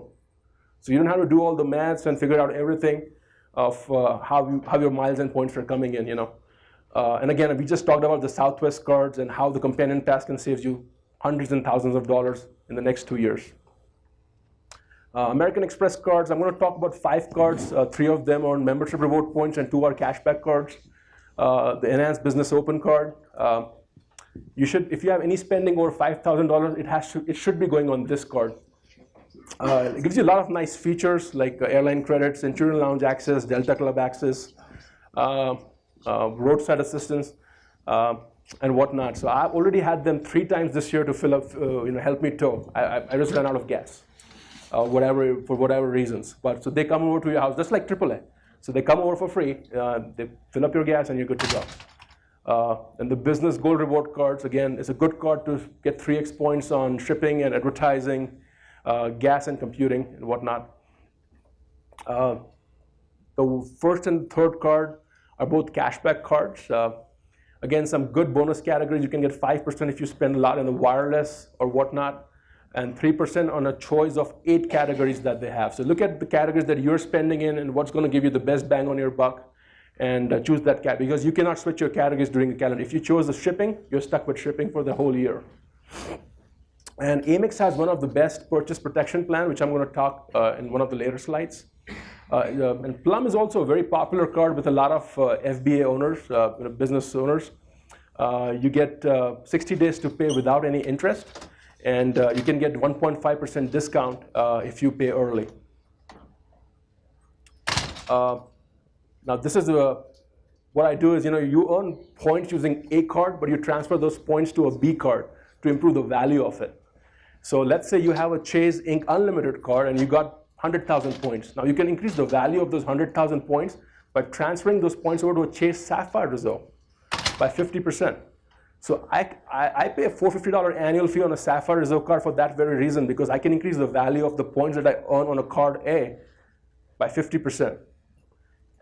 Speaker 1: So you don't have to do all the maths and figure out everything of how your miles and points are coming in, you know. And again, we just talked about the Southwest cards and how the companion pass can save you hundreds and thousands of dollars in the next 2 years. American Express cards, I'm going to talk about 5 cards. 3 of them are on membership reward points and 2 are cashback cards. The Enhanced Business Open card. You should, if you have any spending over $5,000, it should be going on this card. It gives you a lot of nice features like airline credits, Centurion Lounge access, Delta Club access, roadside assistance, and whatnot. So I've already had them 3 times this year to fill up, help me tow. I just ran out of gas, for whatever reasons. But so they come over to your house, just like AAA. So they come over for free, they fill up your gas, and you're good to go. And the Business Gold Reward cards, again, is a good card to get 3x points on shipping and advertising, gas and computing and whatnot. The first and third card are both cashback cards. Again, some good bonus categories. You can get 5% if you spend a lot in the wireless or whatnot, and 3% on a choice of 8 categories that they have. So look at the categories that you're spending in and what's going to give you the best bang on your buck, and choose that category, because you cannot switch your categories during the calendar. If you chose the shipping, you're stuck with shipping for the whole year. And Amex has one of the best purchase protection plan, which I'm going to talk in one of the later slides. And Plum is also a very popular card with a lot of FBA owners, business owners. You get 60 days to pay without any interest, and you can get 1.5% discount if you pay early. Now this is what I do is, you earn points using a card, but you transfer those points to a B card to improve the value of it. So let's say you have a Chase Inc. Unlimited card and you got 100,000 points. Now you can increase the value of those 100,000 points by transferring those points over to a Chase Sapphire Reserve by 50%. So I pay a $450 annual fee on a Sapphire Reserve card for that very reason, because I can increase the value of the points that I earn on a card A by 50%.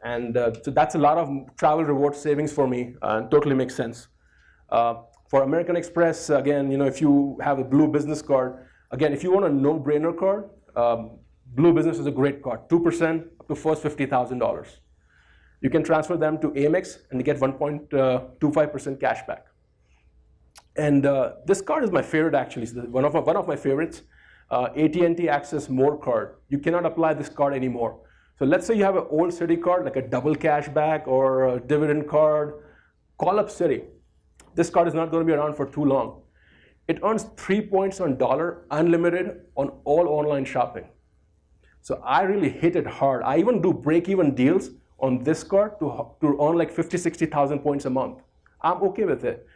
Speaker 1: And so that's a lot of travel reward savings for me, and totally makes sense. For American Express, again, if you have a Blue Business card, again, if you want a no-brainer card, Blue Business is a great card, 2% up to first $50,000. You can transfer them to Amex and get 1.25% cash back. And this card is my favorite, actually. So one of my favorites, AT&T Access More card. You cannot apply this card anymore. So let's say you have an old Citi card, like a double cashback or a dividend card. Call up Citi. This card is not going to be around for too long. It earns 3 points on dollar unlimited on all online shopping. So I really hit it hard. I even do break-even deals on this card to earn like 50, 60,000 points a month. I'm okay with it.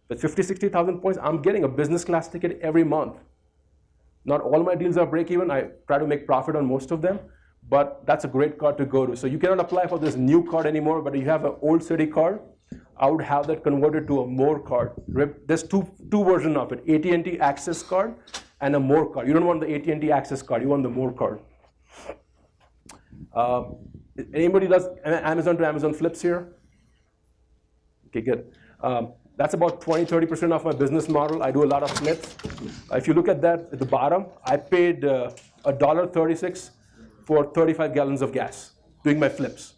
Speaker 1: With 50, 60,000 points, I'm getting a business class ticket every month. Not all my deals are break-even. I try to make profit on most of them, but that's a great card to go to. So you cannot apply for this new card anymore, but if you have an old Citi card, I would have that converted to a More card. There's two versions of it, AT&T Access card and a More card. You don't want the AT&T Access card, you want the More card. Anybody does Amazon to Amazon flips here? Okay, good. That's about 20-30% of my business model. I do a lot of flips. If you look at that at the bottom, I paid $1.36 for 35 gallons of gas doing my flips.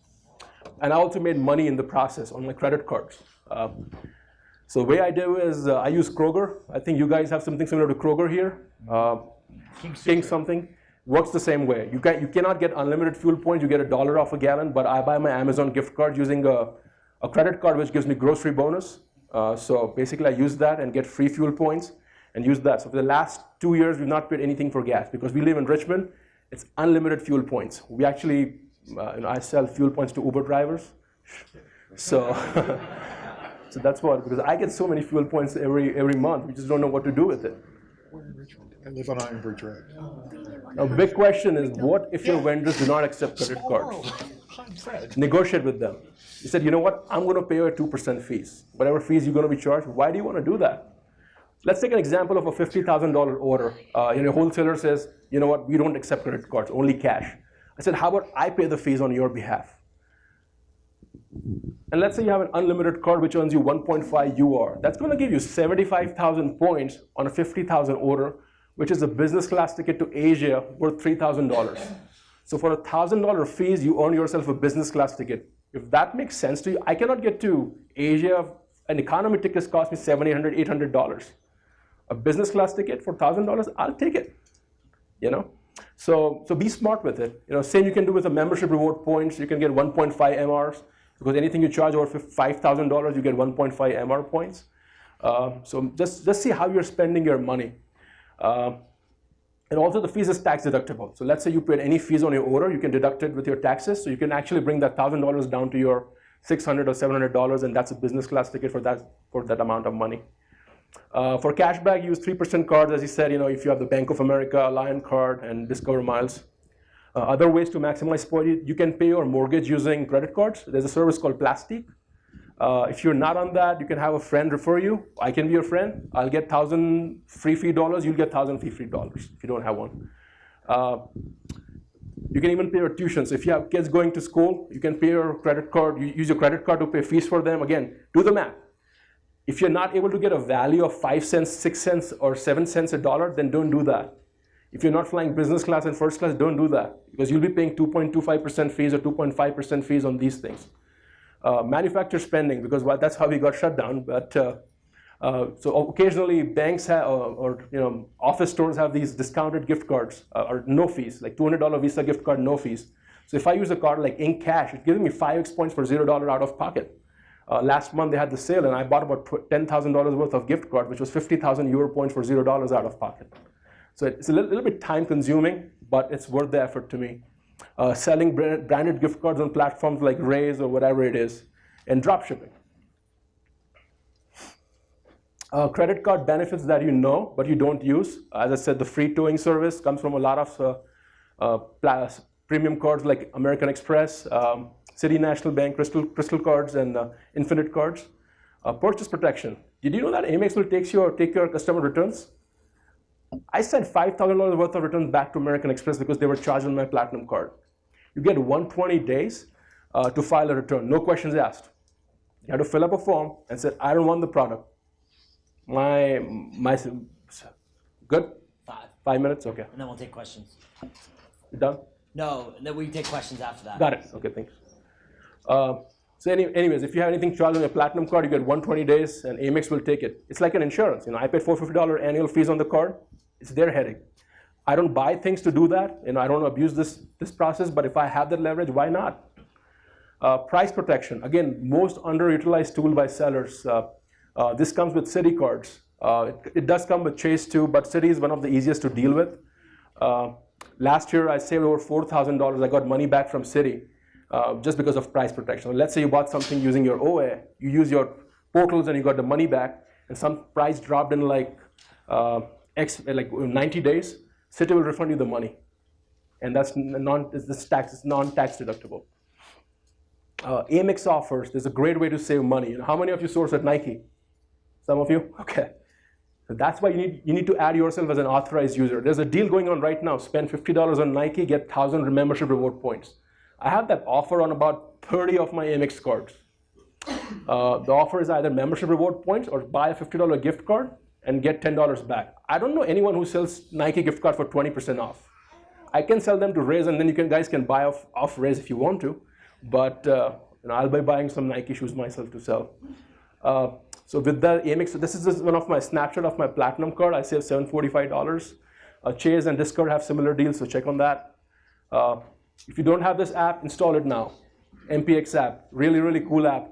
Speaker 1: And I also made money in the process on my credit cards. So the way I do is I use Kroger. I think you guys have something similar to Kroger here. King something. Works the same way. You cannot get unlimited fuel points. You get $1 off a gallon, but I buy my Amazon gift card using a credit card which gives me grocery bonus. So basically I use that and get free fuel points and use that. So for the last 2 years, we've not paid anything for gas because we live in Richmond. It's unlimited fuel points. We actually, I sell fuel points to Uber drivers. So, so that's what, because I get so many fuel points every month. We just don't know what to do with it.
Speaker 2: We're in Richmond. I live on Ironbridge Drive.
Speaker 1: Now, big question is, what if your vendors do not accept credit cards? Negotiate with them. You said, you know what, I'm going to pay you a 2% fees. Whatever fees you're going to be charged, why do you want to do that? Let's take an example of a $50,000 order. Your wholesaler says, you know what, we don't accept credit cards, only cash. I said, how about I pay the fees on your behalf? And let's say you have an unlimited card which earns you 1.5 UR. That's going to give you 75,000 points on a 50,000 order, which is a business class ticket to Asia worth $3,000. So for $1,000 fees, you earn yourself a business class ticket. If that makes sense to you, I cannot get to Asia. An economy ticket costs me $700, $800. A business class ticket for $1,000, I'll take it. So be smart with it. Same you can do with the membership reward points. You can get 1.5 MRs because anything you charge over $5,000, you get 1.5 MR points. So just see how you're spending your money. And also the fees is tax deductible. So let's say you paid any fees on your order, you can deduct it with your taxes. So you can actually bring that $1,000 down to your $600 or $700, and that's a business class ticket for that amount of money. For cashback, use 3% cards, as he said, if you have the Bank of America, Lion card, and Discover Miles. Other ways to maximize points, you can pay your mortgage using credit cards. There's a service called Plastique. If you're not on that, you can have a friend refer you. I can be your friend. I'll get 1,000 free dollars. You'll get 1,000 free dollars if you don't have one. You can even pay your tuition. So if you have kids going to school, you can pay your credit card. You use your credit card to pay fees for them. Again, do the math. If you're not able to get a value of 5 cents, 6 cents, or 7 cents a dollar, then don't do that. If you're not flying business class and first class, don't do that because you'll be paying 2.25% fees or 2.5% fees on these things. Manufacturer spending, because that's how we got shut down. But so occasionally banks have, or office stores have these discounted gift cards or no fees, like $200 Visa gift card, no fees. So if I use a card like Ink Cash, it gives me 5x points for $0 out of pocket. Last month they had the sale, and I bought about $10,000 worth of gift card, which was 50,000 euro points for $0 out of pocket. So it's a little bit time consuming, but it's worth the effort to me. Selling branded gift cards on platforms like Raise or whatever it is, and drop shipping. Credit card benefits that you know but you don't use. As I said, the free towing service comes from a lot of premium cards like American Express, City National Bank, Crystal cards, and Infinite cards. Purchase protection. Did you know that Amex will take your customer returns? I sent $5,000 worth of returns back to American Express because they were charged on my Platinum card. You get 120 days to file a return, no questions asked. You have to fill up a form and say, I don't want the product. Good? 5 minutes? Okay.
Speaker 4: And then we'll take questions.
Speaker 1: You done?
Speaker 4: No, then we can take questions after that.
Speaker 1: Got it. Okay, thanks. So anyways, if you have anything charged on your Platinum card, you get 120 days, and Amex will take it. It's like an insurance. I paid $450 annual fees on the card. It's their headache. I don't buy things to do that. I don't abuse this process, but if I have that leverage, why not? Price protection. Again, most underutilized tool by sellers. This comes with Citi cards. It does come with Chase too, but Citi is one of the easiest to deal with. Last year, I saved over $4,000. I got money back from Citi just because of price protection. Let's say you bought something using your OA. You use your portals and you got the money back, and some price dropped in like 90 days. Citi will refund you the money, and that's non-tax deductible. Amex offers. There's a great way to save money. How many of you source at Nike? Some of you? Okay. So that's why you need to add yourself as an authorized user. There's a deal going on right now. Spend $50 on Nike, get 1,000 membership reward points. I have that offer on about 30 of my Amex cards. The offer is either membership reward points or buy a $50 gift card and get $10 back. I don't know anyone who sells Nike gift card for 20% off. I can sell them to Raise, and then guys can buy off Raise if you want to. But I'll be buying some Nike shoes myself to sell. So with the Amex, so this is just one of my snapshot of my platinum card. I saved $745. Chase and Discord have similar deals, so check on that. If you don't have this app, install it now. MPX app, really, really cool app.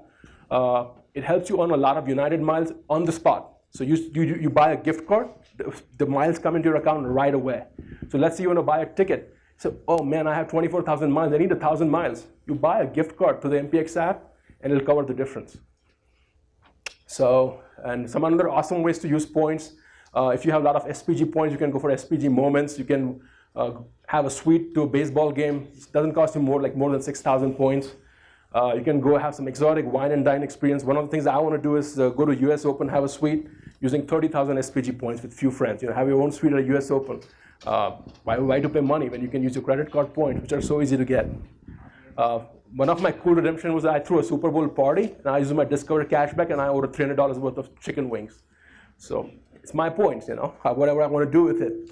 Speaker 1: It helps you earn a lot of United miles on the spot. So you buy a gift card, the miles come into your account right away. So let's say you want to buy a ticket. So, oh man, I have 24,000 miles, I need 1,000 miles. You buy a gift card to the MPX app, and it'll cover the difference. So, and some other awesome ways to use points. If you have a lot of SPG points, you can go for SPG moments. You can have a suite to a baseball game. It doesn't cost you more than 6,000 points. You can go have some exotic wine and dine experience. One of the things that I want to do is go to US Open, have a suite using 30,000 SPG points with few friends. Have your own suite at US Open. Why to pay money when you can use your credit card points, which are so easy to get? One of my cool redemption was that I threw a Super Bowl party, and I used my Discover cashback, and I ordered $300 worth of chicken wings. So it's my points, whatever I want to do with it.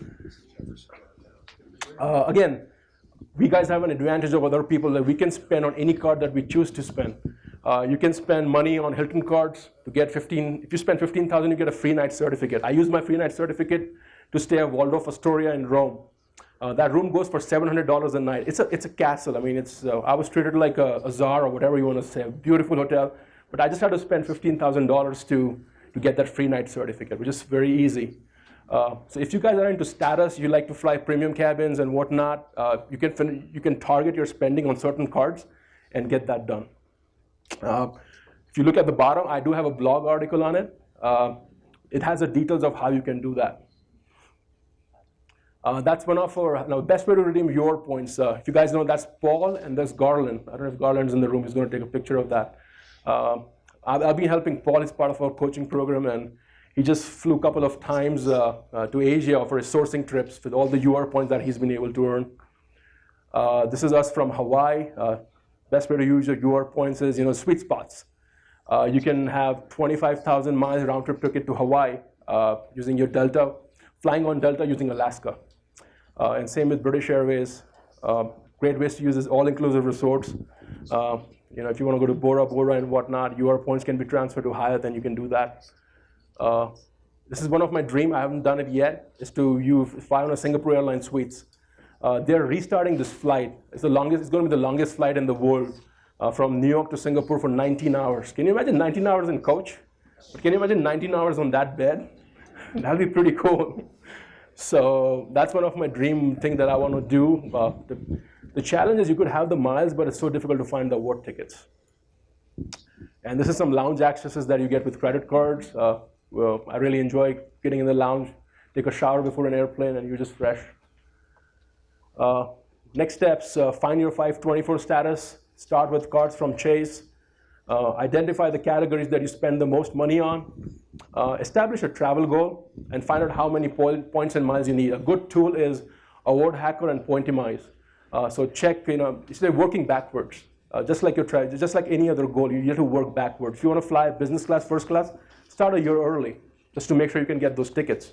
Speaker 1: Again, we guys have an advantage over other people that we can spend on any card that we choose to spend. You can spend money on Hilton cards to get 15. If you spend 15,000, you get a free night certificate. I use my free night certificate to stay at Waldorf Astoria in Rome. That room goes for $700 a night. It's a castle. I mean, I was treated like a czar or whatever you want to say, a beautiful hotel. But I just had to spend $15,000 to get that free night certificate, which is very easy. So if you guys are into status, you like to fly premium cabins and whatnot, you can target your spending on certain cards and get that done. If you look at the bottom, I do have a blog article on it. It has the details of how you can do that. That's one of our best way to redeem your points. If you guys know, that's Paul and there's Garland. I don't know if Garland's in the room. He's going to take a picture of that. I've been helping Paul. He's part of our coaching program, and he just flew a couple of times to Asia for his sourcing trips with all the UR points that he's been able to earn. This is us from Hawaii. Best way to use your UR points is sweet spots. You can have 25,000 miles round trip ticket to Hawaii using your Delta, flying on Delta using Alaska. And same with British Airways. Great ways to use is all-inclusive resorts. If you want to go to Bora Bora and whatnot, UR points can be transferred to Hyatt, then you can do that. This is one of my dreams. I haven't done it yet. Is to fly on a Singapore Airlines suites. They're restarting this flight. It's going to be the longest flight in the world from New York to Singapore for 19 hours. Can you imagine 19 hours in coach? But can you imagine 19 hours on that bed? That'd be pretty cool. So that's one of my dream thing that I want to do. The challenge is you could have the miles, but it's so difficult to find the award tickets. And this is some lounge accesses that you get with credit cards. I really enjoy getting in the lounge, take a shower before an airplane, and you're just fresh. Next steps, find your 524 status. Start with cards from Chase. Identify the categories that you spend the most money on. Establish a travel goal and find out how many points and miles you need. A good tool is Award Hacker and Pointimize. So check, it's like working backwards. Just like any other goal, you have to work backwards. If you want to fly business class, first class, start a year early, just to make sure you can get those tickets.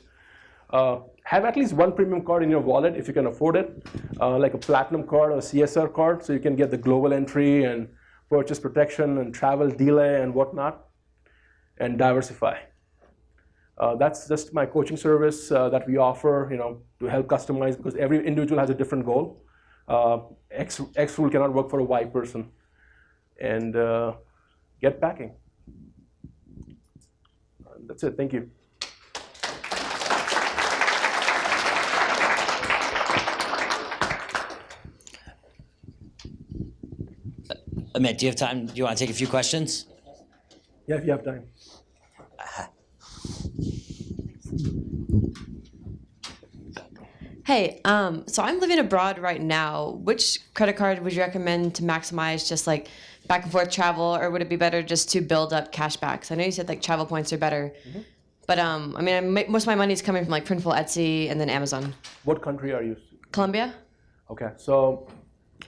Speaker 1: Have at least one premium card in your wallet if you can afford it, like a platinum card or a CSR card, so you can get the global entry and purchase protection and travel delay and whatnot, and diversify. That's just my coaching service that we offer, to help customize, because every individual has a different goal. X rule cannot work for a Y person. And get packing. That's it. Thank you.
Speaker 4: Amit, do you have time? Do you want to take a few questions?
Speaker 1: Yeah, if you have time.
Speaker 5: Hey, so I'm living abroad right now. Which credit card would you recommend to maximize just like back and forth travel, or would it be better just to build up cashbacks? I know you said like travel points are better, but most of my money is coming from like Printful, Etsy, and then Amazon.
Speaker 1: What country are you?
Speaker 5: Colombia?
Speaker 1: Okay, so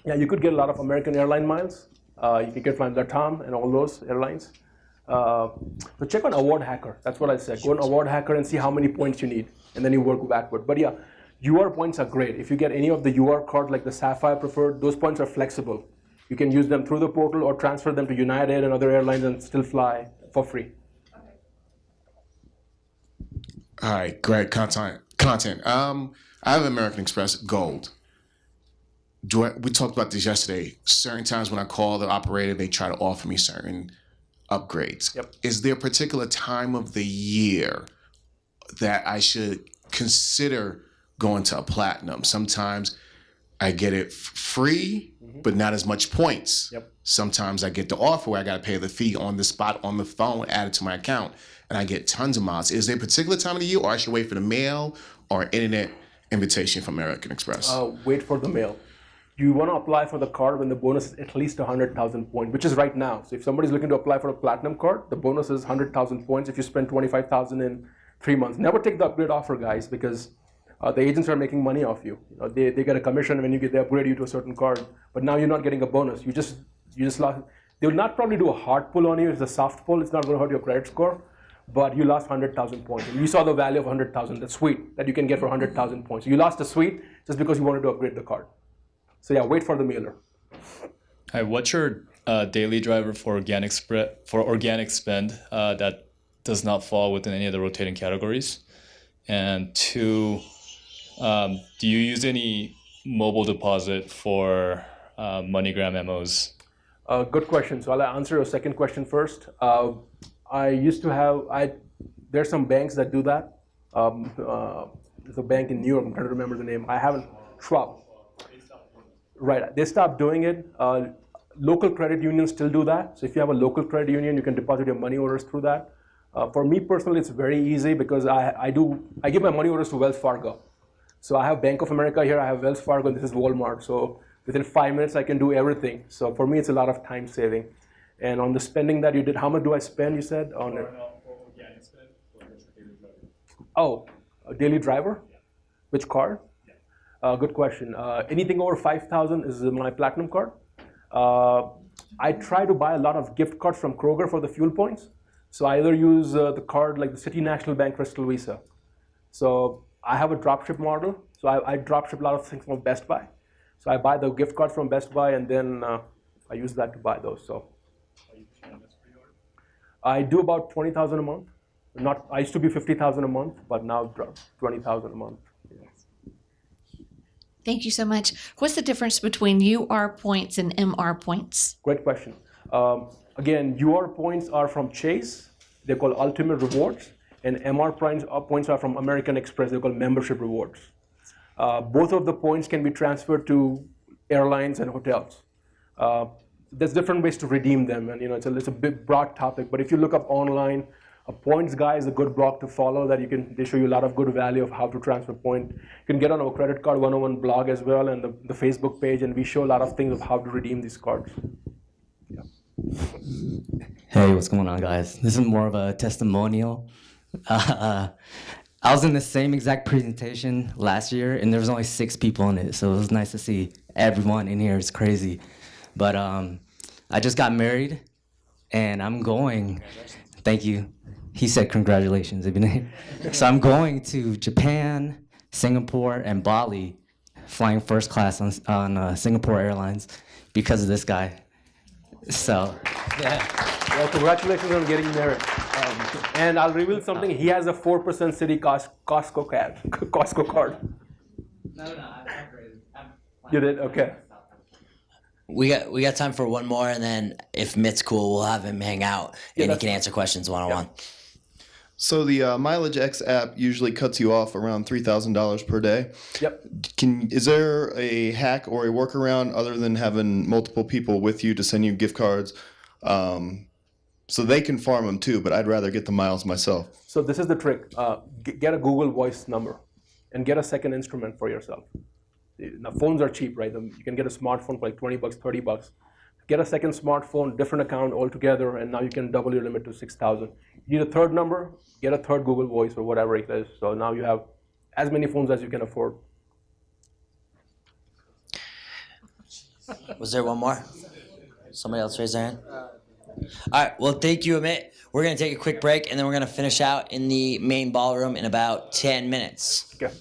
Speaker 1: yeah, you could get a lot of American airline miles. You can get from LATAM and all those airlines. So check on Award Hacker. That's what I said. Go on Award Hacker and see how many points you need, and then you work backward. But yeah, UR points are great. If you get any of the UR cards like the Sapphire Preferred, those points are flexible. You can use them through the portal or transfer them to United and other airlines and still fly for free.
Speaker 6: Okay. All right, great content. I have American Express Gold. We talked about this yesterday. Certain times when I call the operator, they try to offer me certain upgrades.
Speaker 1: Yep.
Speaker 6: Is there a particular time of the year that I should consider going to a platinum? Sometimes I get it free, but not as much points.
Speaker 1: Yep.
Speaker 6: Sometimes I get the offer where I got to pay the fee on the spot on the phone, add it to my account, and I get tons of miles. Is there a particular time of the year, or I should wait for the mail or internet invitation from American Express?
Speaker 1: Wait for the mail. You want to apply for the card when the bonus is at least 100,000 points, which is right now. So if somebody's looking to apply for a platinum card, the bonus is 100,000 points if you spend 25,000 in 3 months. Never take the upgrade offer, guys, because the agents are making money off you. They get a commission when they upgrade you to a certain card, but now you're not getting a bonus. You just lost. They will not probably do a hard pull on you. It's a soft pull. It's not going to hurt your credit score, but you lost 100,000 points. And you saw the value of 100,000, the suite that you can get for 100,000 points. You lost a suite just because you wanted to upgrade the card. So yeah, wait for the mailer.
Speaker 3: Hi, what's your daily driver for organic spend that does not fall within any of the rotating categories? And two, do you use any mobile deposit for MoneyGram MOs?
Speaker 1: Good question. So I'll answer your second question first. I used to have, there's some banks that do that. There's a bank in New York, I'm trying to remember the name. I haven't, Schwab. Right, they stopped doing it. Local credit unions still do that. So if you have a local credit union, you can deposit your money orders through that. For me personally, it's very easy because I give my money orders to Wells Fargo. So I have Bank of America here, I have Wells Fargo, and this is Walmart. So within 5 minutes, I can do everything. So for me, it's a lot of time saving. And on the spending that you did, how much do I spend, you said? On it?
Speaker 3: Organic spend for daily driver.
Speaker 1: Oh, a daily driver? Yeah. Which card? Good question. Anything over 5,000 is my platinum card. I try to buy a lot of gift cards from Kroger for the fuel points. So I either use the card like the City National Bank Crystal Visa. So I have a dropship model. So I dropship a lot of things from Best Buy. So I buy the gift card from Best Buy and then I use that to buy those. So I do about 20,000 a month. I used to be 50,000 a month, but now 20,000 a month.
Speaker 7: Thank you so much. What's the difference between UR points and MR points?
Speaker 1: Great question. Again, UR points are from Chase. They're called Ultimate Rewards. And MR points are from American Express. They're called Membership Rewards. Both of the points can be transferred to airlines and hotels. There's different ways to redeem them. And it's a big, broad topic. But if you look up online, a points guy is a good blog to follow that they show you a lot of good value of how to transfer point. You can get on our Credit Card 101 blog as well and the Facebook page, and we show a lot of things of how to redeem these cards. Yeah.
Speaker 8: Hey, what's going on, guys? This is more of a testimonial. I was in the same exact presentation last year, and there was only 6 people in it, so it was nice to see everyone in here. It's crazy. But I just got married, and I'm going. Thank you. He said congratulations. So I'm going to Japan, Singapore, and Bali, flying first class on Singapore Airlines because of this guy. So, yeah.
Speaker 1: Well, congratulations on getting married. And I'll reveal something. He has a 4% city Costco card.
Speaker 8: No,
Speaker 1: You did? Okay.
Speaker 4: We got time for one more, and then if Mitt's cool, we'll have him hang out, and he can answer questions one-on-one.
Speaker 9: So the Mileage X app usually cuts you off around $3,000 per day.
Speaker 1: Yep.
Speaker 9: Is there a hack or a workaround other than having multiple people with you to send you gift cards? So they can farm them too, but I'd rather get the miles myself.
Speaker 1: So this is the trick. Get a Google Voice number and get a second instrument for yourself. Now, phones are cheap, right? You can get a smartphone for like $20, $30. Get a second smartphone, different account altogether, and now you can double your limit to 6,000. You need a third number, get a third Google Voice or whatever it is. So now you have as many phones as you can afford.
Speaker 4: Was there one more? Somebody else raised their hand? All right, well, thank you, Amit. We're going to take a quick break, and then we're going to finish out in the main ballroom in about 10 minutes.
Speaker 1: Okay.